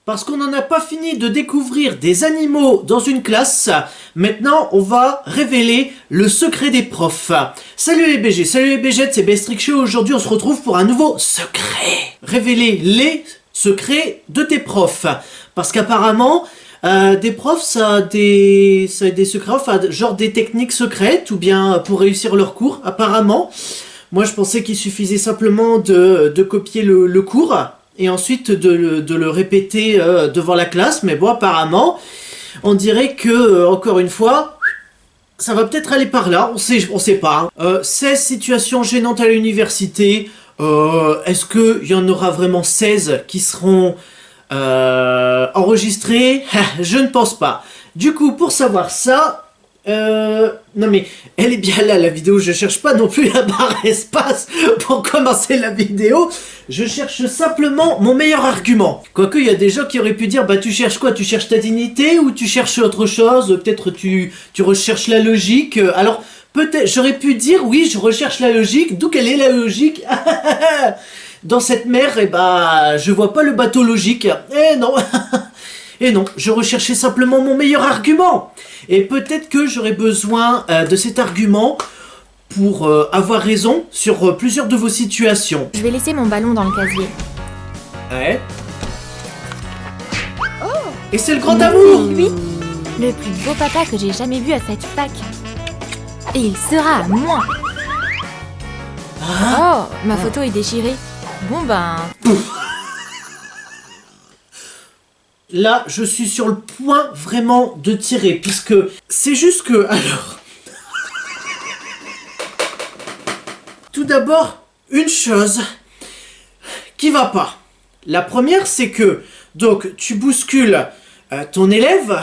Parce qu'on n'en a pas fini de découvrir des animaux dans une classe, maintenant on va révéler le secret des profs. Salut les BG, salut les BG, c'est Bestrick Show. Aujourd'hui on se retrouve pour un nouveau secret. Révéler les secrets de tes profs. Parce qu'apparemment, des profs ça a des secrets, enfin genre des techniques secrètes ou bien pour réussir leur cours apparemment. Moi je pensais qu'il suffisait simplement de copier le cours et ensuite de le répéter devant la classe, mais bon apparemment on dirait que encore une fois ça va peut-être aller par là, on sait pas. 16 situations gênantes à l'université, est-ce qu'il y en aura vraiment 16 qui seront enregistrées? Je ne pense pas. Du coup pour savoir ça, non mais elle est bien là la vidéo, je cherche pas non plus la barre espace pour commencer la vidéo, je cherche simplement mon meilleur argument. Quoique il y a des gens qui auraient pu dire bah tu cherches quoi, tu cherches ta dignité ou tu cherches autre chose, peut-être tu recherches la logique. Alors peut-être j'aurais pu dire oui je recherche la logique, d'où quelle est la logique? Dans cette mer, et bah je vois pas le bateau logique, eh non. Et non, je recherchais simplement mon meilleur argument. Et peut-être que j'aurais besoin de cet argument pour avoir raison sur plusieurs de vos situations. Je vais laisser mon ballon dans le casier. Ouais. Et c'est le grand amour! Lui, le plus beau papa que j'ai jamais vu à cette fac. Et il sera à moi. Ah. Oh, ma photo est déchirée. Bon ben... Là, je suis sur le point vraiment de tirer, puisque c'est juste que... Alors... Tout d'abord, une chose qui va pas. La première, c'est que, donc, tu bouscules ton élève,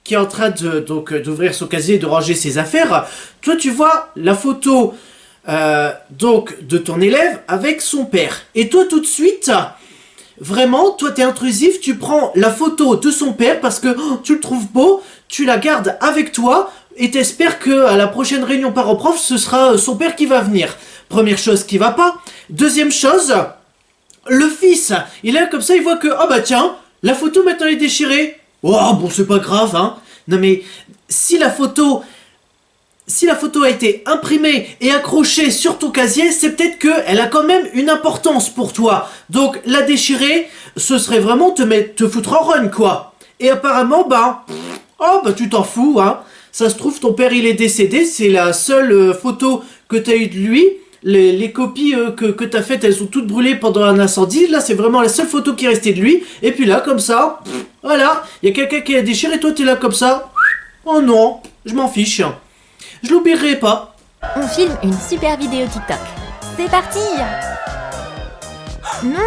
qui est en train de, d'ouvrir son casier et de ranger ses affaires. Toi, tu vois la photo, donc, de ton élève avec son père. Et toi, tout de suite... Vraiment, toi t'es intrusif, tu prends la photo de son père parce que tu le trouves beau, tu la gardes avec toi et t'espères que à la prochaine réunion parents-prof, ce sera son père qui va venir. Première chose qui va pas. Deuxième chose, le fils, il est comme ça, il voit que, ah bah tiens, la photo maintenant est déchirée. Oh bon, c'est pas grave, hein. Non mais, si la photo a été imprimée et accrochée sur ton casier, c'est peut-être qu'elle a quand même une importance pour toi. Donc la déchirer, ce serait vraiment te foutre en run, quoi. Et apparemment, tu t'en fous, hein. Ça se trouve, ton père, il est décédé, c'est la seule photo que t'as eue de lui. Les copies que t'as faites, elles sont toutes brûlées pendant un incendie. Là, c'est vraiment la seule photo qui est restée de lui. Et puis là, comme ça, voilà, il y a quelqu'un qui a déchiré, toi, t'es là comme ça. Oh non, je m'en fiche. Je l'oublierai pas. On filme une super vidéo TikTok. C'est parti! Non.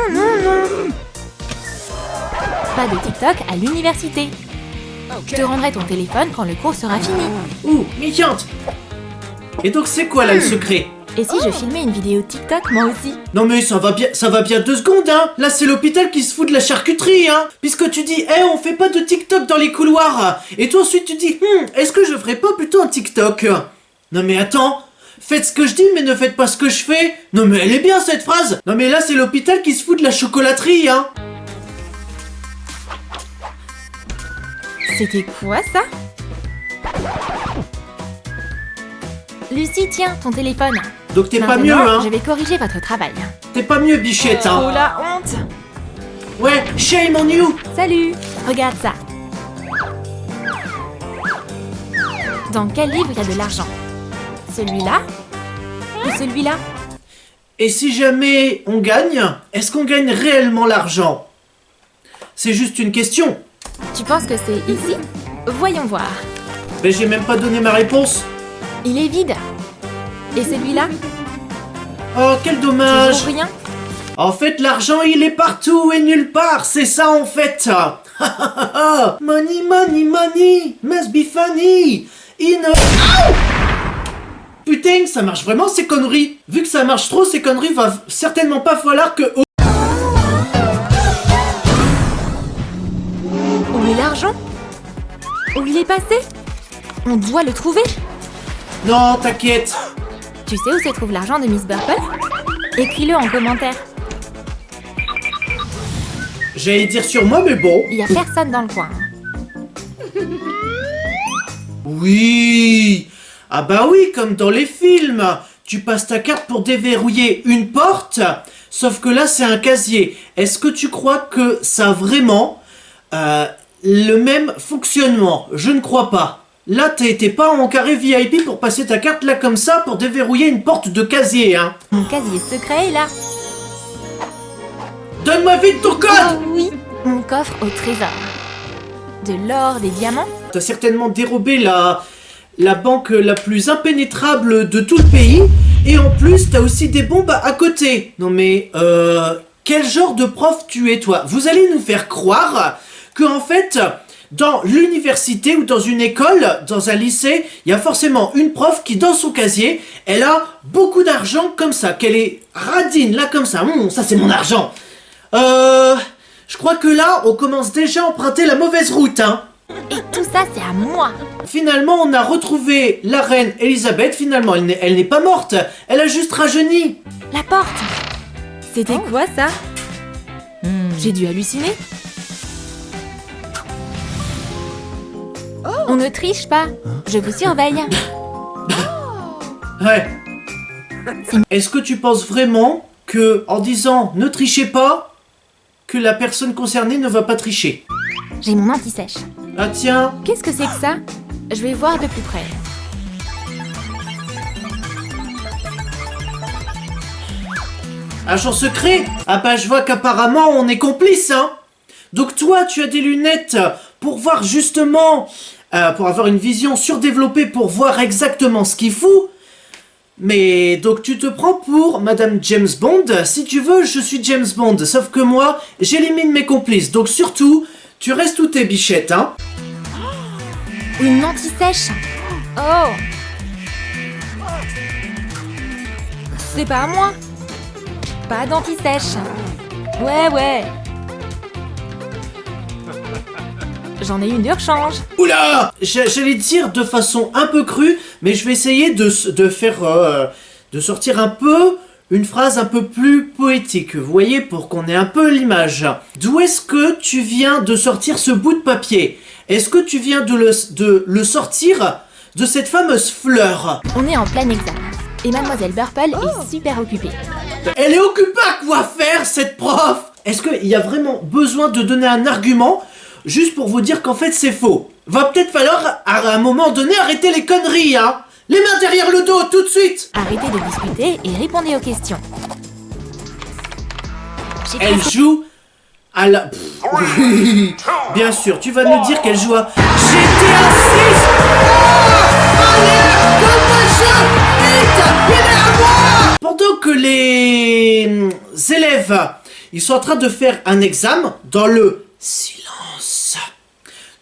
Pas de TikTok à l'université. Je te rendrai ton téléphone quand le cours sera fini. Ouh, méchante. Et donc c'est quoi là le secret? Et si je filmais une vidéo TikTok moi aussi? Non mais ça va bien 2 secondes, hein. Là c'est l'hôpital qui se fout de la charcuterie, hein. Puisque tu dis, on fait pas de TikTok dans les couloirs. Et toi ensuite tu dis, est-ce que je ferais pas plutôt un TikTok? Non mais attends, faites ce que je dis mais ne faites pas ce que je fais. Non mais elle est bien cette phrase. Non mais là c'est l'hôpital qui se fout de la chocolaterie, hein. C'était quoi ça? Lucie, tiens, ton téléphone. Donc t'es pas Maintenant, mieux, hein. Je vais corriger votre travail. T'es pas mieux, bichette, hein. Oh la honte! Ouais, shame on you. Salut! Regarde ça. Dans quel livre il y a de l'argent? Celui-là? Ou celui-là? Et si jamais on gagne, est-ce qu'on gagne réellement l'argent? C'est juste une question. Tu penses que c'est ici? Voyons voir. Mais j'ai même pas donné ma réponse. Il est vide. Et celui-là? Oh, quel Tu dommage. trouves rien? En fait, l'argent, il est partout et nulle part. C'est ça, en fait. Money, money, money. Must be funny. Putain, ça marche vraiment, ces conneries. Vu que ça marche trop, ces conneries, va certainement pas falloir que... Où est l'argent? Où il est passé? On doit le trouver. Non, t'inquiète. Tu sais où se trouve l'argent de Miss Burple? Écris-le en commentaire. J'allais dire sur moi, mais bon. Il y a personne dans le coin. Oui. Ah bah oui, comme dans les films. Tu passes ta carte pour déverrouiller une porte, sauf que là, c'est un casier. Est-ce que tu crois que ça a vraiment le même fonctionnement? Je ne crois pas. Là, t'es pas en carré VIP pour passer ta carte là comme ça pour déverrouiller une porte de casier, hein. Mon casier secret est là. Donne-moi vite ton code! Oh oui, mon coffre au trésor. De l'or, des diamants. T'as certainement dérobé la banque la plus impénétrable de tout le pays. Et en plus, t'as aussi des bombes à côté. Non mais, quel genre de prof tu es, toi? Vous allez nous faire croire que, en fait, dans l'université ou dans une école, dans un lycée, il y a forcément une prof qui, dans son casier, elle a beaucoup d'argent comme ça, qu'elle est radine, là, comme ça. Ça, c'est mon argent. Je crois que là, on commence déjà à emprunter la mauvaise route, hein. Et tout ça, c'est à moi. Finalement, on a retrouvé la reine Elisabeth. Finalement, elle n'est pas morte. Elle a juste rajeuni. La porte. C'était quoi ça? J'ai dû halluciner. On ne triche pas. Je vous surveille. Ouais. Est-ce que tu penses vraiment que, en disant ne trichez pas, que la personne concernée ne va pas tricher? J'ai mon anti-sèche. Ah tiens. Qu'est-ce que c'est que ça? Je vais voir de plus près. Agent secret? Ah bah je vois qu'apparemment on est complices, hein. Donc toi tu as des lunettes pour voir justement, pour avoir une vision surdéveloppée pour voir exactement ce qu'il fout. Mais donc tu te prends pour Madame James Bond. Si tu veux, je suis James Bond. Sauf que moi, j'élimine mes complices. Donc surtout, tu restes où tes bichettes, hein. Une anti-sèche. Oh. C'est pas à moi. Pas d'anti-sèche. Ouais. J'en ai une de rechange. Oula! J'allais dire de façon un peu crue, mais je vais essayer de faire... de sortir un peu une phrase un peu plus poétique, vous voyez, pour qu'on ait un peu l'image. D'où est-ce que tu viens de sortir ce bout de papier? Est-ce que tu viens de le sortir de cette fameuse fleur? On est en plein examen. Et Mademoiselle Burple est super occupée. Elle est occupée à quoi faire, cette prof? Est-ce qu'il y a vraiment besoin de donner un argument juste pour vous dire qu'en fait c'est faux? Va peut-être falloir, à un moment donné, arrêter les conneries, hein. Les mains derrière le dos, tout de suite. Arrêtez de discuter et répondez aux questions. Elle joue à la... Oui, bien sûr, tu vas nous dire qu'elle joue à GTA 6. Pendant que les élèves, ils sont en train de faire un examen dans le silence.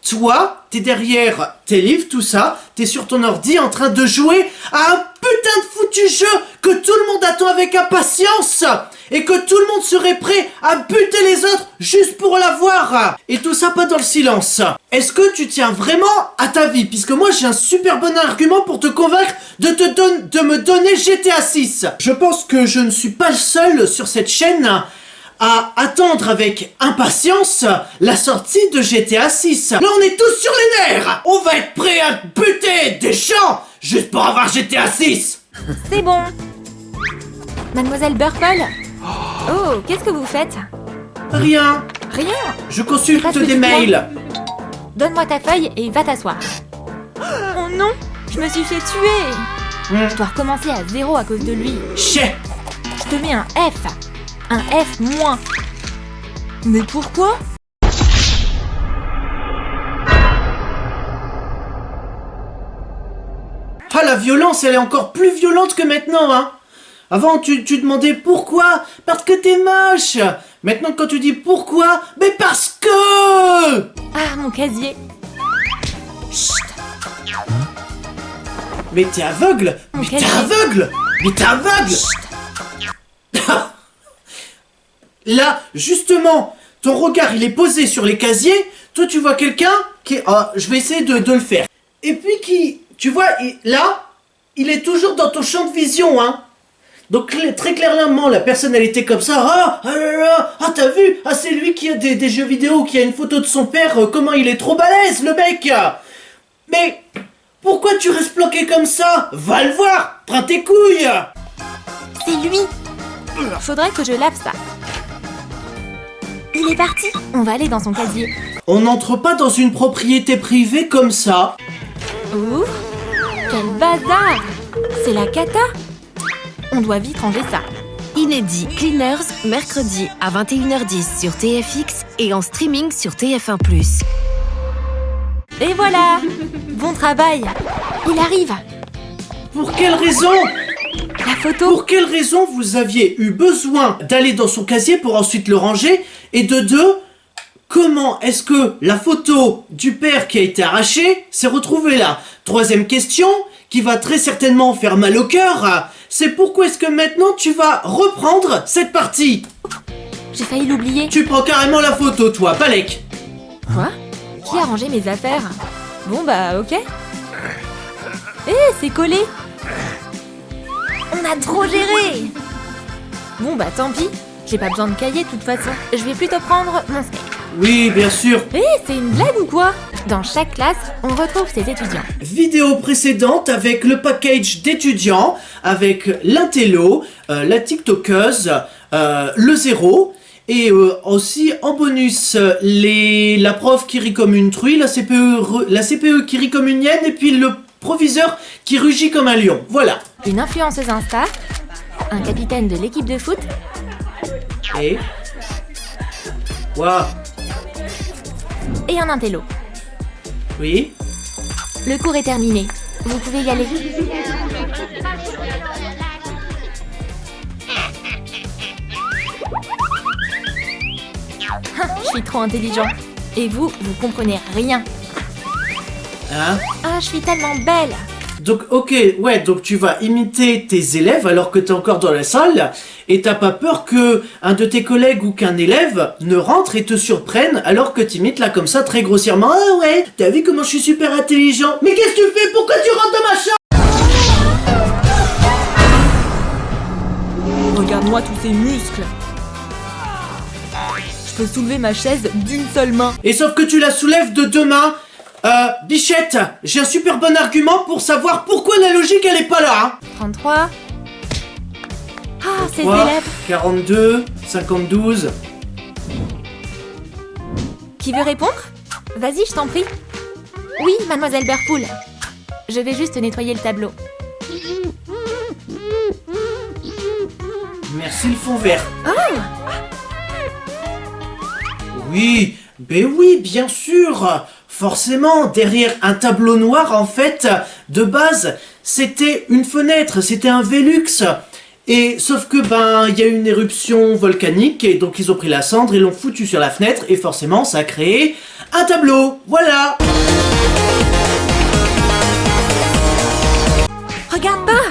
Toi, t'es derrière tes livres, tout ça, t'es sur ton ordi en train de jouer à un putain de foutu jeu que tout le monde attend avec impatience et que tout le monde serait prêt à buter les autres juste pour l'avoir. Et tout ça pas dans le silence. Est-ce que tu tiens vraiment à ta vie? Puisque moi j'ai un super bon argument pour te convaincre de me donner GTA 6. Je pense que je ne suis pas le seul sur cette chaîne à attendre avec impatience la sortie de GTA 6. Là on est tous sur les nerfs. On va être prêts à buter des gens juste pour avoir GTA 6. C'est bon. Mademoiselle Burple. Oh, qu'est-ce que vous faites? Rien. Rien. Je consulte Parce que des dis-moi. mails. Donne-moi ta feuille et va t'asseoir. Oh non, je me suis fait tuer. Je dois recommencer à 0 à cause de lui. Chais. Je te mets un F. Un F moins. Mais pourquoi? Ah, la violence, elle est encore plus violente que maintenant, hein. Avant, tu demandais pourquoi? Parce que t'es moche. Maintenant, quand tu dis pourquoi, mais parce que... Ah, mon casier. Chut. Mais t'es aveugle. Mon Mais t'es casier. aveugle. Mais t'es aveugle. Là, justement, ton regard, il est posé sur les casiers. Toi, tu vois quelqu'un qui... Ah, je vais essayer de le faire. Et puis qui... Tu vois, là, il est toujours dans ton champ de vision, hein. Donc très clairement, la personnalité comme ça, t'as vu? Ah, c'est lui qui a des jeux vidéo, qui a une photo de son père, comment il est trop balèze, le mec! Mais pourquoi tu restes bloqué comme ça? Va le voir! Prends tes couilles! C'est lui. Faudrait que je lave ça. Il est parti. On va aller dans son casier. On n'entre pas dans une propriété privée comme ça. Ouh, quel bazar! C'est la cata. On doit vite ranger ça. Inédit Cleaners, mercredi à 21h10 sur TFX et en streaming sur TF1+. Et voilà! Bon travail! Il arrive! Pour quelle raison? La photo! Pour quelle raison vous aviez eu besoin d'aller dans son casier pour ensuite le ranger? Et de deux, comment est-ce que la photo du père qui a été arrachée s'est retrouvée là? Troisième question, qui va très certainement faire mal au cœur, c'est pourquoi est-ce que maintenant tu vas reprendre cette partie? J'ai failli l'oublier. Tu prends carrément la photo, toi, Palek. Quoi? Qui a rangé mes affaires? Bon bah ok. C'est collé. On a trop géré. Bon bah tant pis. J'ai pas besoin de cahier de toute façon. Je vais plutôt prendre mon steak. Oui, bien sûr. C'est une blague ou quoi? Dans chaque classe, on retrouve ses étudiants. Vidéo précédente avec le package d'étudiants, avec l'intello, la tiktokeuse, le zéro, et aussi en bonus la prof qui rit comme une truie, la CPE qui rit comme une hyène, et puis le proviseur qui rugit comme un lion. Voilà. Une influenceuse Insta, un capitaine de l'équipe de foot, Et... Waouh. et un intello. Oui. Le cours est terminé. Vous pouvez y aller. Je suis trop intelligent. Et vous comprenez rien. Hein? Ah, je suis tellement belle. Donc, ok, ouais, donc tu vas imiter tes élèves alors que t'es encore dans la salle, et t'as pas peur que un de tes collègues ou qu'un élève ne rentre et te surprenne alors que t'imites là comme ça très grossièrement. Ah ouais, t'as vu comment je suis super intelligent? Mais qu'est-ce que tu fais? Pourquoi tu rentres dans ma chambre? Regarde-moi tous ces muscles. Je peux soulever ma chaise d'une seule main. Et sauf que tu la soulèves de deux mains. Bichette, j'ai un super bon argument pour savoir pourquoi la logique elle est pas là, hein. 33. Ah, ces 3, élèves. 42, 52. Qui veut répondre? Vas-y, je t'en prie. Oui, mademoiselle Burpool. Je vais juste nettoyer le tableau. Merci le fond vert. Oh! Oui, ben oui, bien sûr. Forcément, derrière un tableau noir, en fait, de base, c'était une fenêtre, c'était un Velux. Et sauf que, il y a eu une éruption volcanique, et donc ils ont pris la cendre et l'ont foutu sur la fenêtre, et forcément, ça a créé un tableau. Voilà. Regarde pas!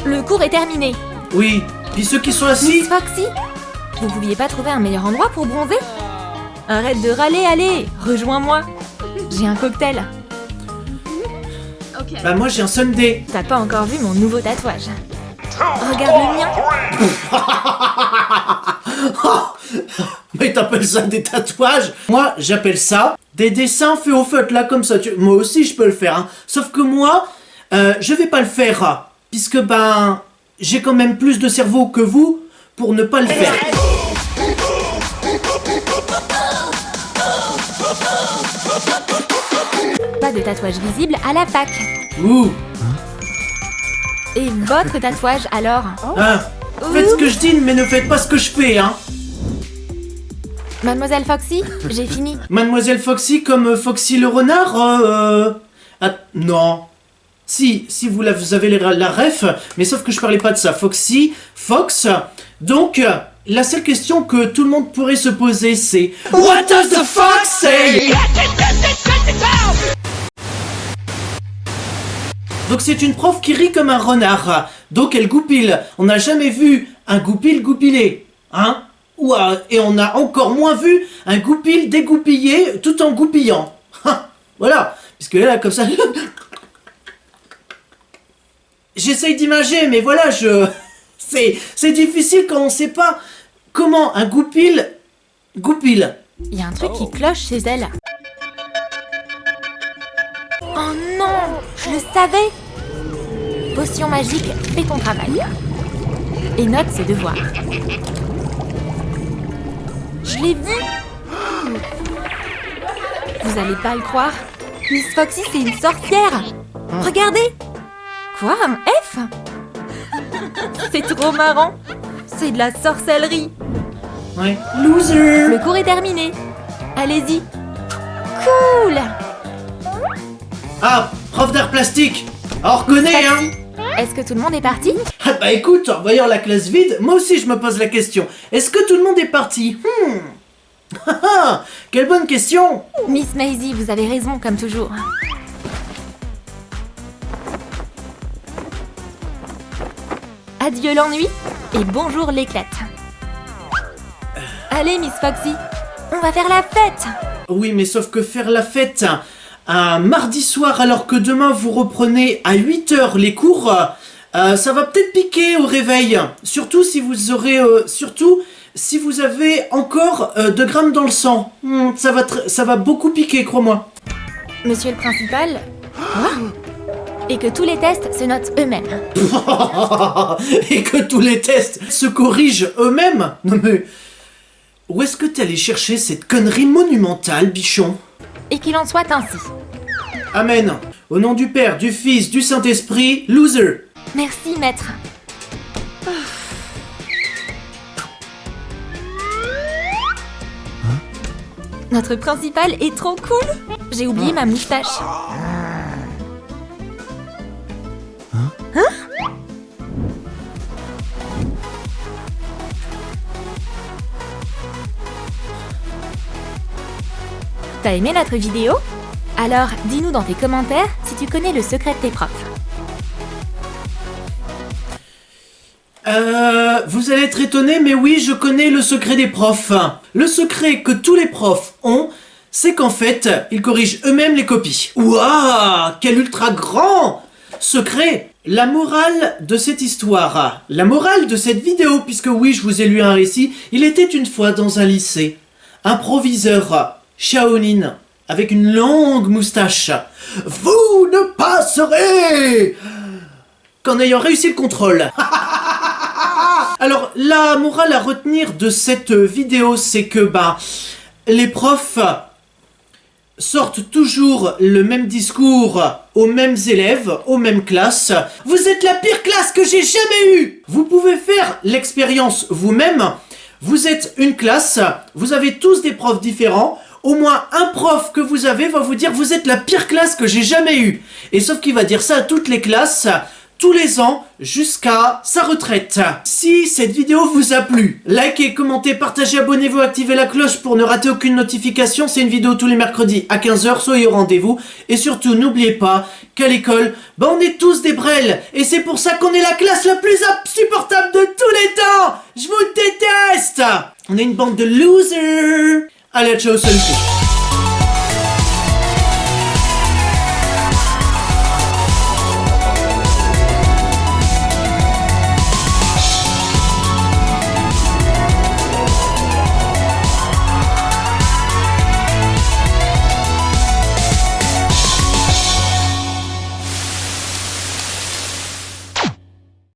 Le cours est terminé. Oui, puis ceux qui sont assis... Miss Foxy, vous pouviez pas trouver un meilleur endroit pour bronzer? Arrête de râler, allez, rejoins-moi. J'ai un cocktail. Moi j'ai un sundae. T'as pas encore vu mon nouveau tatouage. Regarde le mien. Mais t'appelles ça des tatouages? Moi j'appelle ça des dessins faits au feutre là comme ça. Moi aussi je peux le faire, hein. Sauf que moi, je vais pas le faire. Puisque j'ai quand même plus de cerveau que vous pour ne pas le faire. Pas de tatouage visible à la fac. Ouh. Et votre tatouage alors? Faites ce que je dis, mais ne faites pas ce que je fais, hein. Mademoiselle Foxy, j'ai fini. Mademoiselle Foxy comme Foxy le renard non. Si vous avez la ref, mais sauf que je parlais pas de ça. Foxy, Fox. Donc, la seule question que tout le monde pourrait se poser, c'est What does the fox say? Donc c'est une prof qui rit comme un renard. Donc elle goupille. On n'a jamais vu un goupil goupiller. Hein? Et on a encore moins vu un goupil dégoupiller tout en goupillant. Voilà. Puisque là, comme ça... J'essaye d'imager, mais voilà, C'est difficile quand on sait pas comment un goupil goupille. Il y a un truc qui cloche chez elle. Oh non, je le savais. Potion magique, fais ton travail. Et note ses devoirs. Je l'ai vu. Vous allez pas le croire. Miss Foxy, c'est une sorcière. Regardez. Quoi, un F? C'est trop marrant. C'est de la sorcellerie. Ouais. Loser. Le cours est terminé. Allez-y. Cool. Ah, prof d'art plastique. On reconnaît, hein. Est-ce que tout le monde est parti? Ah bah écoute, en voyant la classe vide, moi aussi je me pose la question. Est-ce que tout le monde est parti? Quelle bonne question. Miss Maisie, vous avez raison, comme toujours. Adieu l'ennui et bonjour l'éclate. Allez, Miss Foxy, on va faire la fête. Oui, mais sauf que faire la fête un mardi soir alors que demain vous reprenez à 8h les cours, ça va peut-être piquer au réveil. Surtout si vous aurez... surtout si vous avez encore 2 grammes dans le sang. Ça va beaucoup piquer, crois-moi. Monsieur le principal. Quoi? Et que tous les tests se notent eux-mêmes. Et que tous les tests se corrigent eux-mêmes? Non mais... Où est-ce que t'es allé chercher cette connerie monumentale, bichon? Et qu'il en soit ainsi. Amen. Au nom du Père, du Fils, du Saint-Esprit, loser. Merci, maître. Notre principal est trop cool. J'ai oublié ma moustache. T'as aimé notre vidéo? Alors, dis-nous dans tes commentaires si tu connais le secret de tes profs. Vous allez être étonnés, mais oui, je connais le secret des profs. Le secret que tous les profs ont, c'est qu'en fait, ils corrigent eux-mêmes les copies. Waouh, quel ultra grand secret! La morale de cette histoire, la morale de cette vidéo, puisque oui, je vous ai lu un récit, il était une fois dans un lycée, un proviseur Shaolin, avec une longue moustache. Vous ne passerez qu'en ayant réussi le contrôle. Alors, la morale à retenir de cette vidéo, c'est que, les profs sortent toujours le même discours aux mêmes élèves, aux mêmes classes. Vous êtes la pire classe que j'ai jamais eue! Vous pouvez faire l'expérience vous-même. Vous êtes une classe, vous avez tous des profs différents. Au moins un prof que vous avez va vous dire vous êtes la pire classe que j'ai jamais eue. Et sauf qu'il va dire ça à toutes les classes, tous les ans, jusqu'à sa retraite. Si cette vidéo vous a plu, likez, commentez, partagez, abonnez-vous, activez la cloche pour ne rater aucune notification. C'est une vidéo tous les mercredis à 15h, soyez au rendez-vous. Et surtout, n'oubliez pas qu'à l'école, on est tous des brels. Et c'est pour ça qu'on est la classe la plus insupportable de tous les temps. Je vous déteste. On est une bande de losers. Allez, ciao, salut.